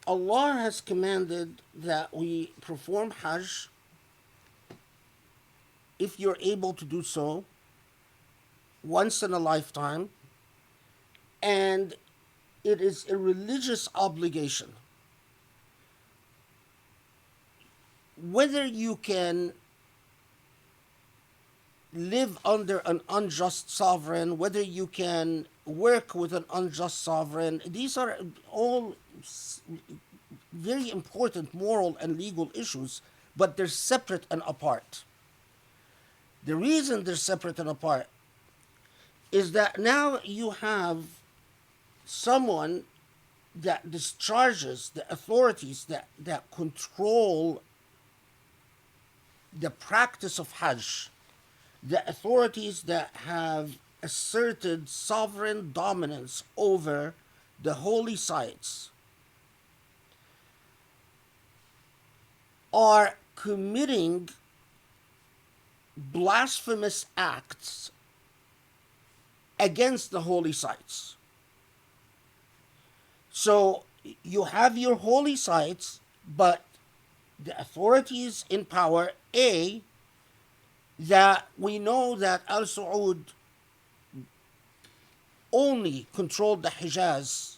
Allah has commanded that we perform Hajj if you're able to do so once in a lifetime, and it is a religious obligation. Whether you can live under an unjust sovereign, whether you can work with an unjust sovereign, these are all very important moral and legal issues, but they're separate and apart. The reason they're separate and apart is that now you have someone that discharges the authorities that control the practice of Hajj, the authorities that have asserted sovereign dominance over the holy sites, are committing blasphemous acts against the holy sites. So you have your holy sites, but the authorities in power, that we know that Al Saud only controlled the Hijaz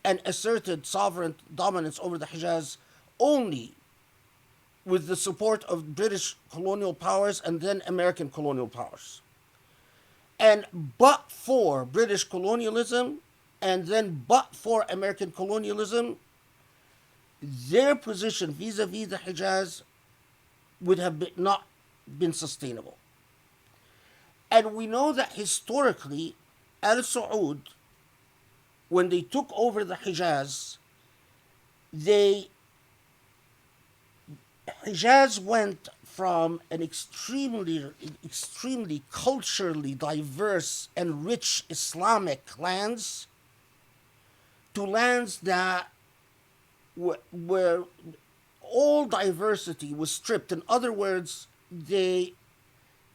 and asserted sovereign dominance over the Hijaz only with the support of British colonial powers and then American colonial powers. And but for British colonialism and then but for American colonialism, their position vis-a-vis the Hijaz would have not been sustainable. And we know that historically, Al Saud, when they took over the Hijaz, Hijaz went from an extremely culturally diverse and rich Islamic lands to lands that where all diversity was stripped. In other words,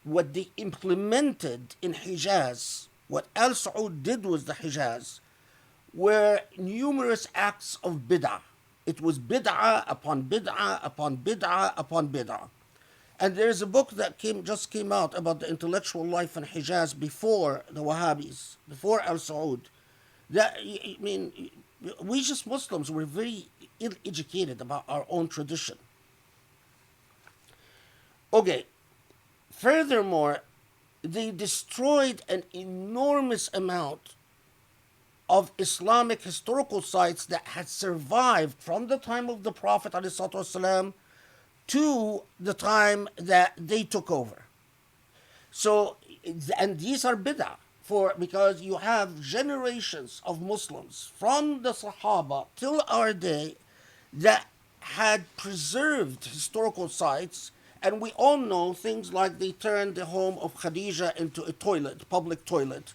what they implemented in Hijaz, what Al Saud did with the Hijaz, were numerous acts of bid'ah. It was bid'ah upon bid'ah upon bid'ah upon bid'ah. And there's a book that just came out about the intellectual life in Hijaz before the Wahhabis, before Al Saud. We just Muslims were very ill-educated about our own tradition. Okay, furthermore, they destroyed an enormous amount of Islamic historical sites that had survived from the time of the Prophet ﷺ to the time that they took over. So, and these are bid'ah, because you have generations of Muslims from the Sahaba till our day that had preserved historical sites, and we all know things like they turned the home of Khadija into a toilet, public toilet,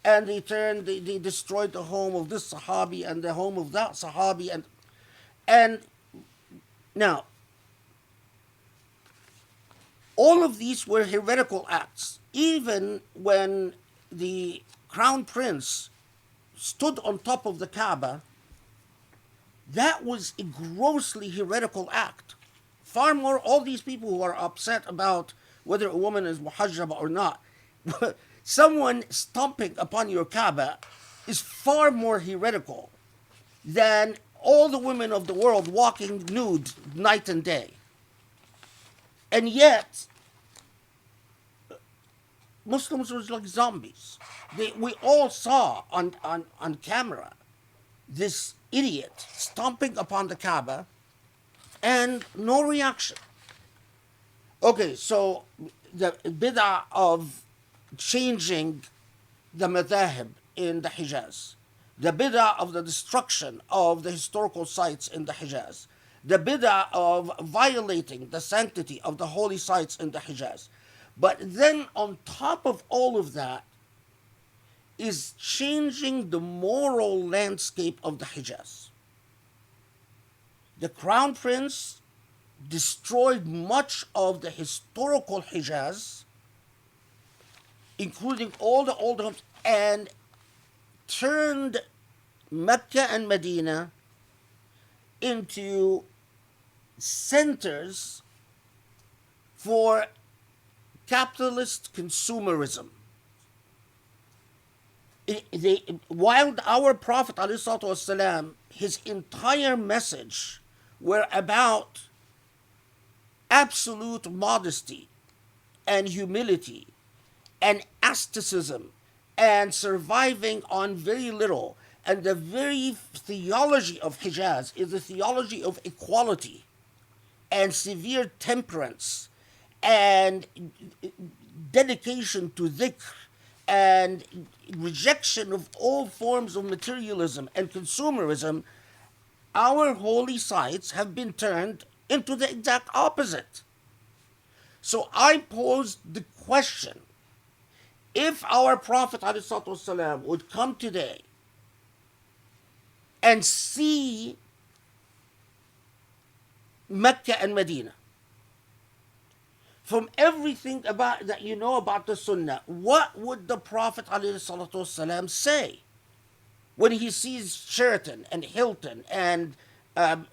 and they destroyed the home of this Sahabi and the home of that Sahabi, and now all of these were heretical acts. Even when the crown prince stood on top of the Kaaba, that was a grossly heretical act. Far more, all these people who are upset about whether a woman is muhajjaba or not, someone stomping upon your Kaaba is far more heretical than all the women of the world walking nude night and day. And yet, Muslims were like zombies. We all saw on camera this idiot stomping upon the Kaaba and no reaction. Okay, so the bid'ah of changing the madhahib in the Hijaz, the bid'ah of the destruction of the historical sites in the Hijaz, the bid'ah of violating the sanctity of the holy sites in the Hijaz. But then on top of all of that is changing the moral landscape of the Hijaz. The crown prince destroyed much of the historical Hijaz, including all the old homes, and turned Mecca and Medina into centers for capitalist consumerism. While our Prophet ﷺ, his entire message were about absolute modesty and humility and asceticism and surviving on very little. And the very theology of Hijaz is the theology of equality and severe temperance and dedication to dhikr and rejection of all forms of materialism and consumerism. Our holy sites have been turned into the exact opposite. So I posed the question, if our Prophet ﷺ would come today and see Mecca and Medina, from everything about that you know about the Sunnah, what would the Prophet ﷺ say when he sees Sheraton and Hilton and what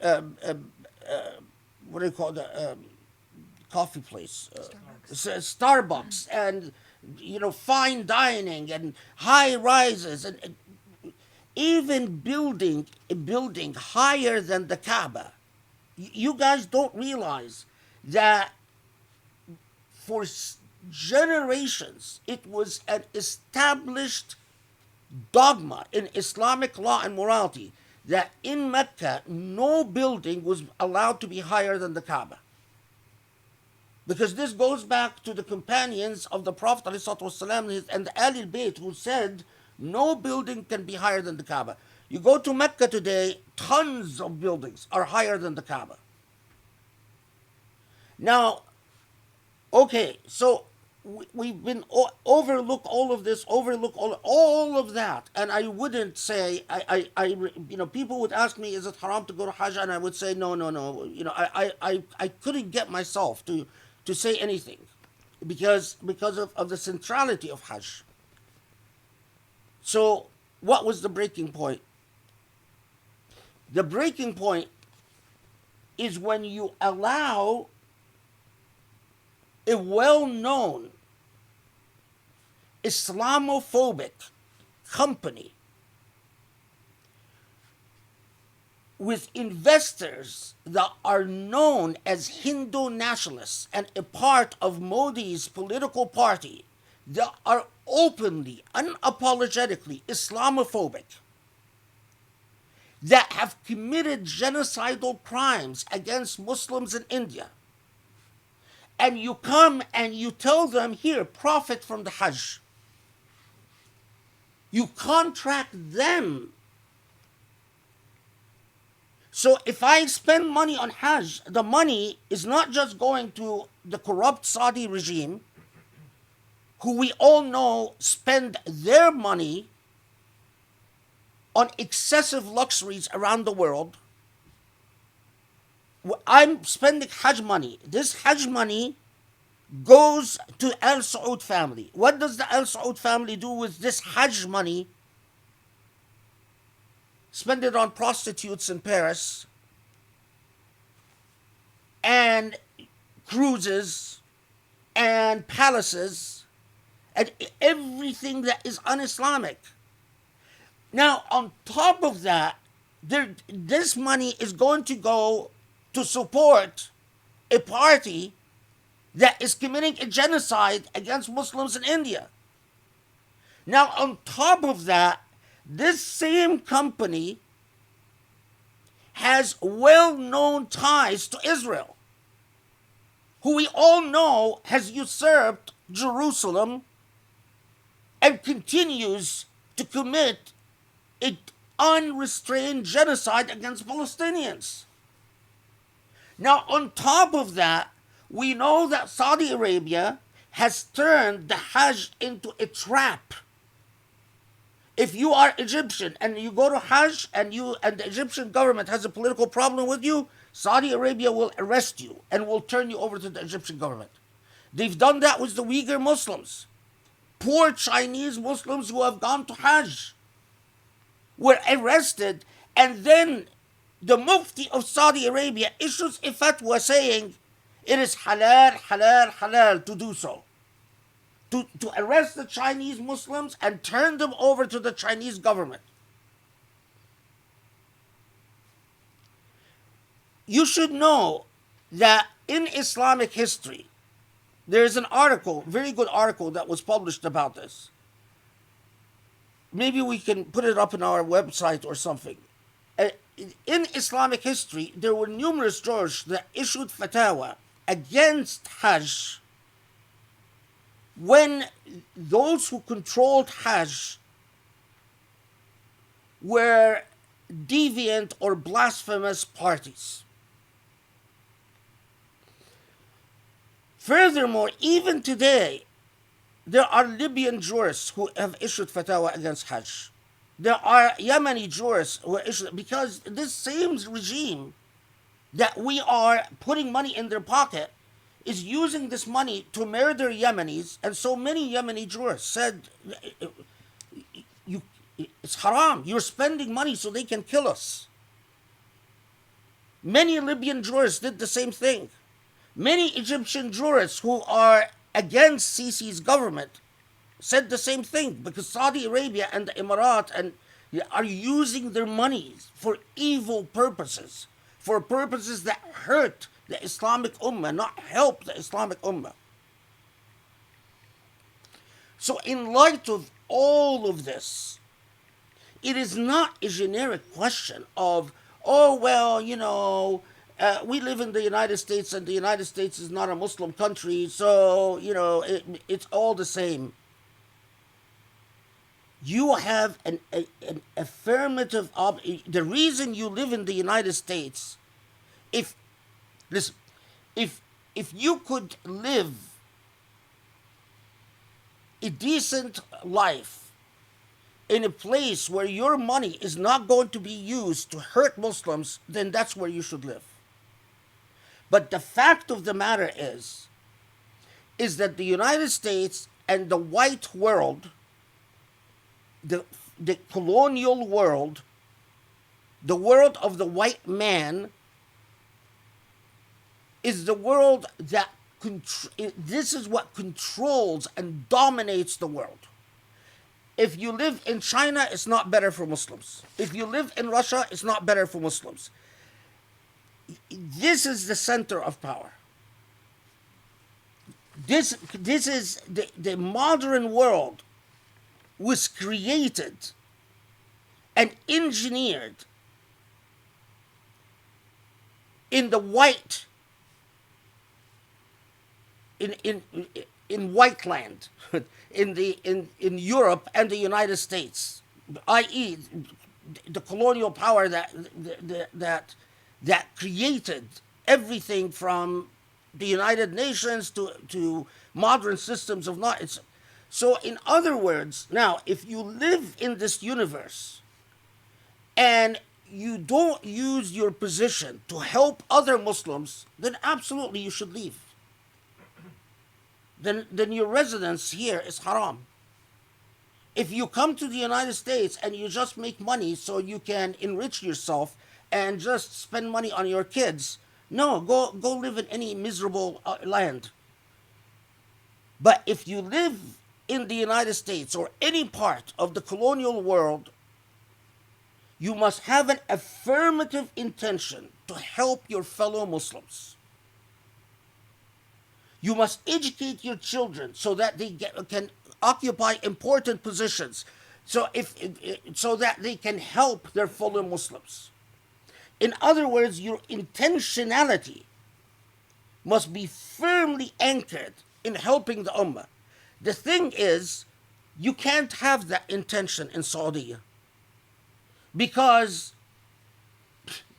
do you call the coffee place, Starbucks, and fine dining and high rises and even building a building higher than the Kaaba? You guys don't realize that for generations it was an established dogma in Islamic law and morality that in Mecca no building was allowed to be higher than the Kaaba. Because this goes back to the companions of the Prophet ﷺ and the Ahlul Bayt, who said no building can be higher than the Kaaba. You go to Mecca today, tons of buildings are higher than the Kaaba. Now, okay, so we've been overlook all of this, overlook all of that, and I wouldn't say people would ask me, is it haram to go to Hajj? And I would say no. I couldn't get myself to say anything because of the centrality of Hajj. So what was the breaking point? The breaking point is when you allow a well-known Islamophobic company with investors that are known as Hindu nationalists and a part of Modi's political party that are openly, unapologetically Islamophobic, that have committed genocidal crimes against Muslims in India. And you come and you tell them, here, profit from the Hajj. You contract them. So if I spend money on Hajj, the money is not just going to the corrupt Saudi regime, who we all know spend their money on excessive luxuries around the world. I'm spending Hajj money. This Hajj money goes to Al Saud family. What does the Al Saud family do with this Hajj money? Spend it on prostitutes in Paris and cruises and palaces and everything that is un-Islamic. Now, on top of that, this money is going to go to support a party that is committing a genocide against Muslims in India. Now, on top of that, this same company has well-known ties to Israel, who we all know has usurped Jerusalem and continues to commit an unrestrained genocide against Palestinians. Now, on top of that, we know that Saudi Arabia has turned the Hajj into a trap. If you are Egyptian and you go to Hajj and the Egyptian government has a political problem with you, Saudi Arabia will arrest you and will turn you over to the Egyptian government. They've done that with the Uyghur Muslims. Poor Chinese Muslims who have gone to Hajj were arrested and then the Mufti of Saudi Arabia issues a fatwa saying it is halal, halal, halal to do so. To arrest the Chinese Muslims and turn them over to the Chinese government. You should know that in Islamic history, there is an article, very good article, that was published about this. Maybe we can put it up on our website or something. In Islamic history, there were numerous jurors that issued fatwa against Hajj when those who controlled Hajj were deviant or blasphemous parties. Furthermore, even today, there are Libyan jurists who have issued fatwa against Hajj. There are Yemeni jurists who are issued, because this same regime that we are putting money in their pocket is using this money to murder Yemenis, and so many Yemeni jurists said, it's haram, you're spending money so they can kill us. Many Libyan jurists did the same thing. Many Egyptian jurists who are against Sisi's government said the same thing, because Saudi Arabia and the Emirat are using their monies for evil purposes, for purposes that hurt the Islamic Ummah, not help the Islamic Ummah. So in light of all of this, it is not a generic question of, oh, well, we live in the United States and the United States is not a Muslim country, so, it's all the same. You have an affirmative the reason you live in the United States, if you could live a decent life in a place where your money is not going to be used to hurt Muslims, then that's where you should live. But the fact of the matter is that the United States and the white world, the colonial world, the world of the white man, is the world that this is what controls and dominates the world. If you live in China, it's not better for Muslims. If you live in Russia, it's not better for Muslims. This is the center of power. This is the modern world was created and engineered in the white, in white land, in Europe and the United States, i.e., the colonial power that created everything from the United Nations to modern systems of knowledge. So in other words, now, if you live in this universe and you don't use your position to help other Muslims, then absolutely you should leave. Then your residence here is haram. If you come to the United States and you just make money so you can enrich yourself and just spend money on your kids, no, go live in any miserable land. But if you live in the United States or any part of the colonial world, you must have an affirmative intention to help your fellow Muslims. You must educate your children so that they can occupy important positions, so that they can help their fellow Muslims. In other words, your intentionality must be firmly anchored in helping the Ummah. The thing is, you can't have that intention in Saudi, because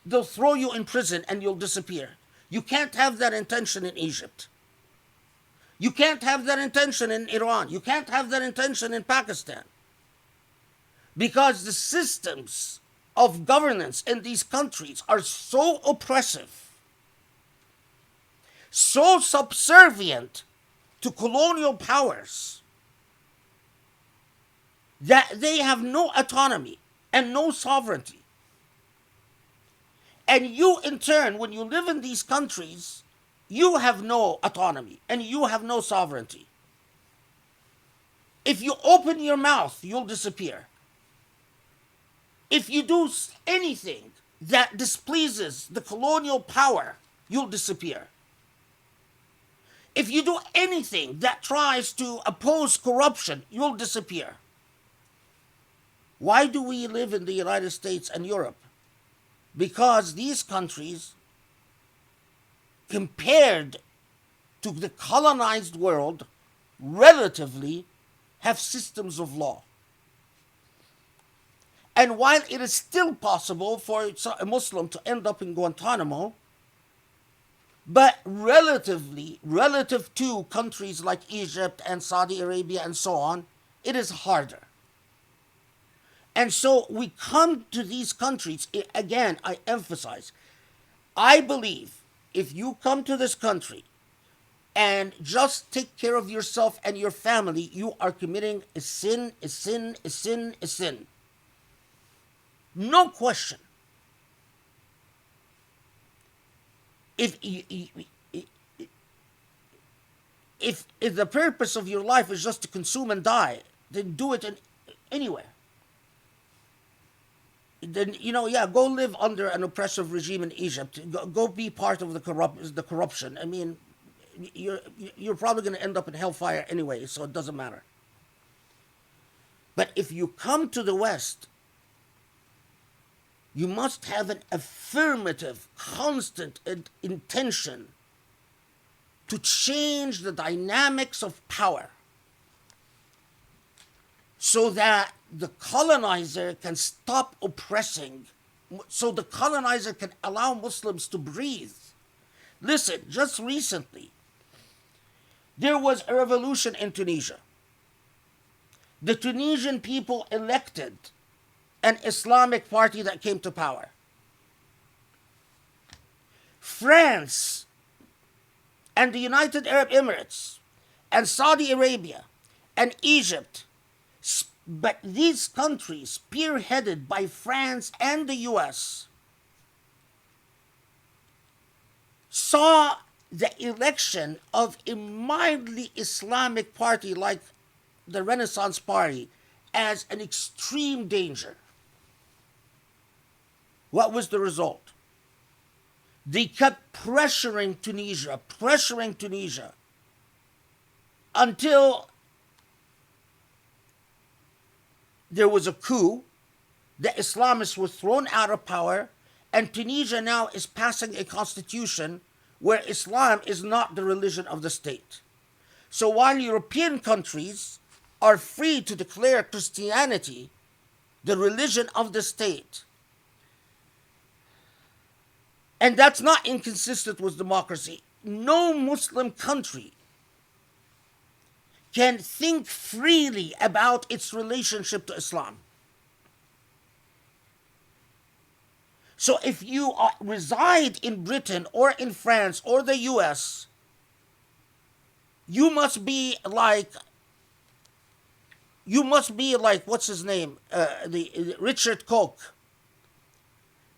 they'll throw you in prison and you'll disappear. You can't have that intention in Egypt. You can't have that intention in Iran. You can't have that intention in Pakistan. Because the systems of governance in these countries are so oppressive, so subservient to colonial powers, that they have no autonomy and no sovereignty. And you, in turn, when you live in these countries, you have no autonomy and you have no sovereignty. If you open your mouth, you'll disappear. If you do anything that displeases the colonial power, you'll disappear. If you do anything that tries to oppose corruption, you'll disappear. Why do we live in the United States and Europe? Because these countries, compared to the colonized world, relatively have systems of law. And while it is still possible for a Muslim to end up in Guantanamo, but relative to countries like Egypt and Saudi Arabia and so on, it is harder. And so we come to these countries, again, I emphasize, I believe if you come to this country and just take care of yourself and your family, you are committing a sin, a sin, a sin, a sin. No question. If the purpose of your life is just to consume and die, then do it anywhere. Then, go live under an oppressive regime in Egypt. Go be part of the corruption. I mean, you're probably going to end up in hellfire anyway, so it doesn't matter. But if you come to the West, you must have an affirmative, constant intention to change the dynamics of power so that the colonizer can stop oppressing, so the colonizer can allow Muslims to breathe. Listen, just recently, there was a revolution in Tunisia. The Tunisian people elected an Islamic party that came to power. France and the United Arab Emirates and Saudi Arabia and Egypt, but these countries, spearheaded by France and the US, saw the election of a mildly Islamic party like the Renaissance Party as an extreme danger. What was the result? They kept pressuring Tunisia, until there was a coup, the Islamists were thrown out of power, and Tunisia now is passing a constitution where Islam is not the religion of the state. So while European countries are free to declare Christianity the religion of the state, and that's not inconsistent with democracy, no Muslim country can think freely about its relationship to Islam. So if you reside in Britain or in France or the US, you must be like, what's his name? Richard Koch.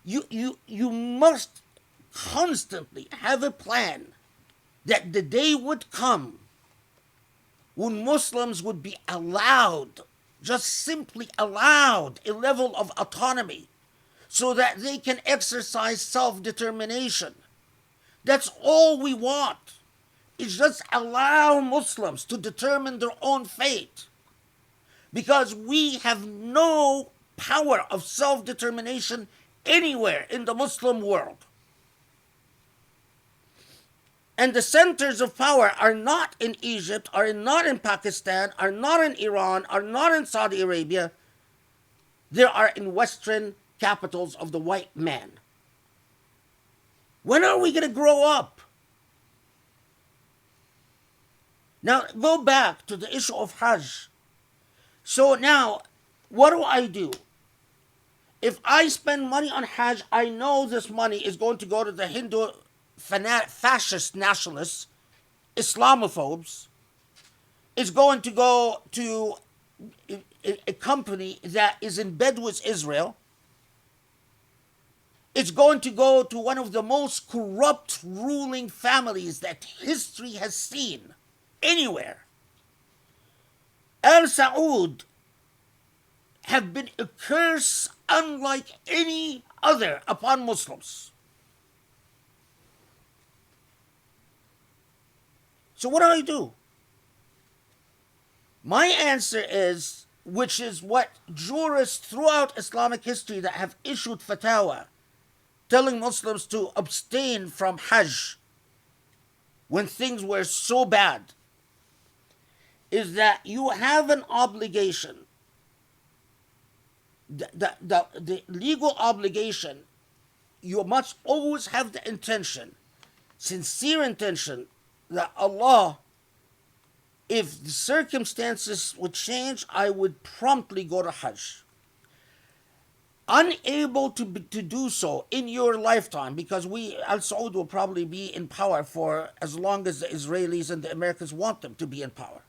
You must constantly have a plan that the day would come when Muslims would be allowed, just simply allowed, a level of autonomy so that they can exercise self-determination. That's all we want. It's just allow Muslims to determine their own fate, because we have no power of self-determination anywhere in the Muslim world. And the centers of power are not in Egypt, are not in Pakistan, are not in Iran, are not in Saudi Arabia. They are in Western capitals of the white man. When are we going to grow up? Now, go back to the issue of Hajj. So now, what do? If I spend money on Hajj, I know this money is going to go to the Hindu fascist nationalists, Islamophobes. It's going to go to a company that is in bed with Israel. It's going to go to one of the most corrupt ruling families that history has seen anywhere. Al Saud have been a curse unlike any other upon Muslims. So what do I do? My answer is, which is what jurists throughout Islamic history that have issued fatwa telling Muslims to abstain from Hajj when things were so bad, is that you have an obligation, the legal obligation. You must always have the intention, sincere intention, that Allah, if the circumstances would change, I would promptly go to Hajj. Unable to do so in your lifetime, because Al Saud will probably be in power for as long as the Israelis and the Americans want them to be in power.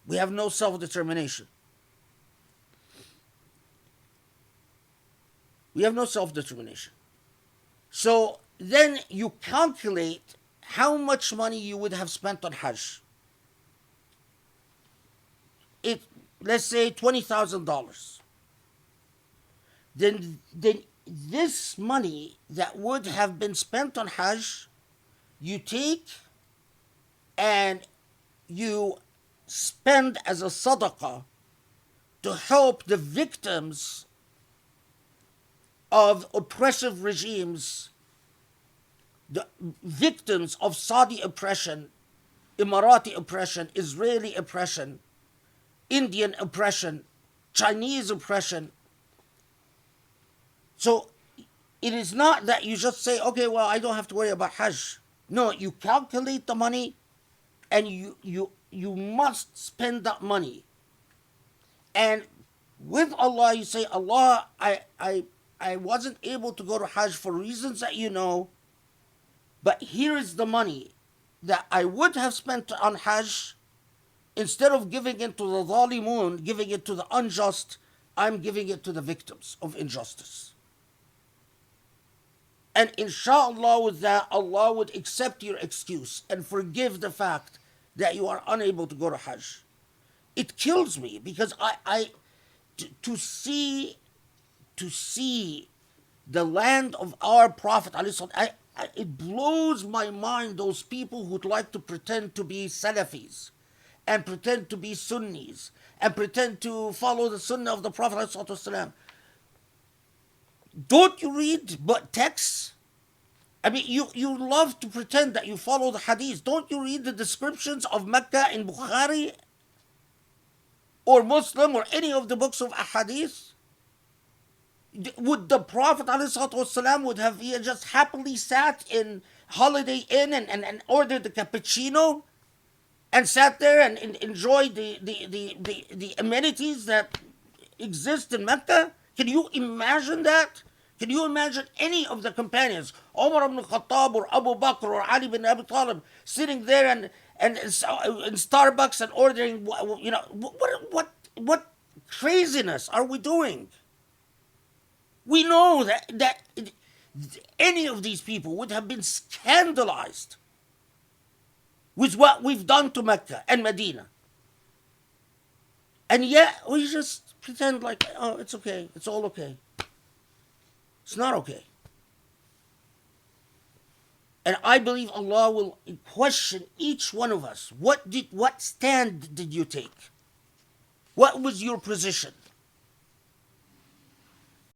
We have no self-determination. We have no self-determination. So then you calculate how much money you would have spent on Hajj. Let's say $20,000. Then this money that would have been spent on Hajj, you take and you spend as a sadaqah to help the victims of oppressive regimes, the victims of Saudi oppression, Emirati oppression, Israeli oppression, Indian oppression, Chinese oppression. So it is not that you just say, okay, well, I don't have to worry about Hajj. No, you calculate the money and you must spend that money. And with Allah, you say, Allah, I wasn't able to go to Hajj for reasons that you know, but here is the money that I would have spent on Hajj. Instead of giving it to the zalimun, giving it to the unjust, I'm giving it to the victims of injustice. And inshallah with that, Allah would accept your excuse and forgive the fact that you are unable to go to Hajj. It kills me because to see the land of our Prophet, it blows my mind, those people who'd like to pretend to be Salafis and pretend to be Sunnis and pretend to follow the Sunnah of the Prophet ﷺ. Don't you read but texts? I mean, you love to pretend that you follow the hadith. Don't you read the descriptions of Mecca in Bukhari or Muslim or any of the books of hadith? Would the Prophet ﷺ would have just happily sat in Holiday Inn and ordered the cappuccino and sat there and enjoyed the amenities that exist in Mecca? Can you imagine that? Can you imagine any of the companions, Umar ibn Khattab or Abu Bakr or Ali bin Abi Talib, sitting there and in Starbucks and ordering? What craziness are we doing? We know that any of these people would have been scandalized with what we've done to Mecca and Medina. And yet we just pretend like, oh, it's okay, it's all okay. It's not okay. And I believe Allah will question each one of us. What stand did you take? What was your position?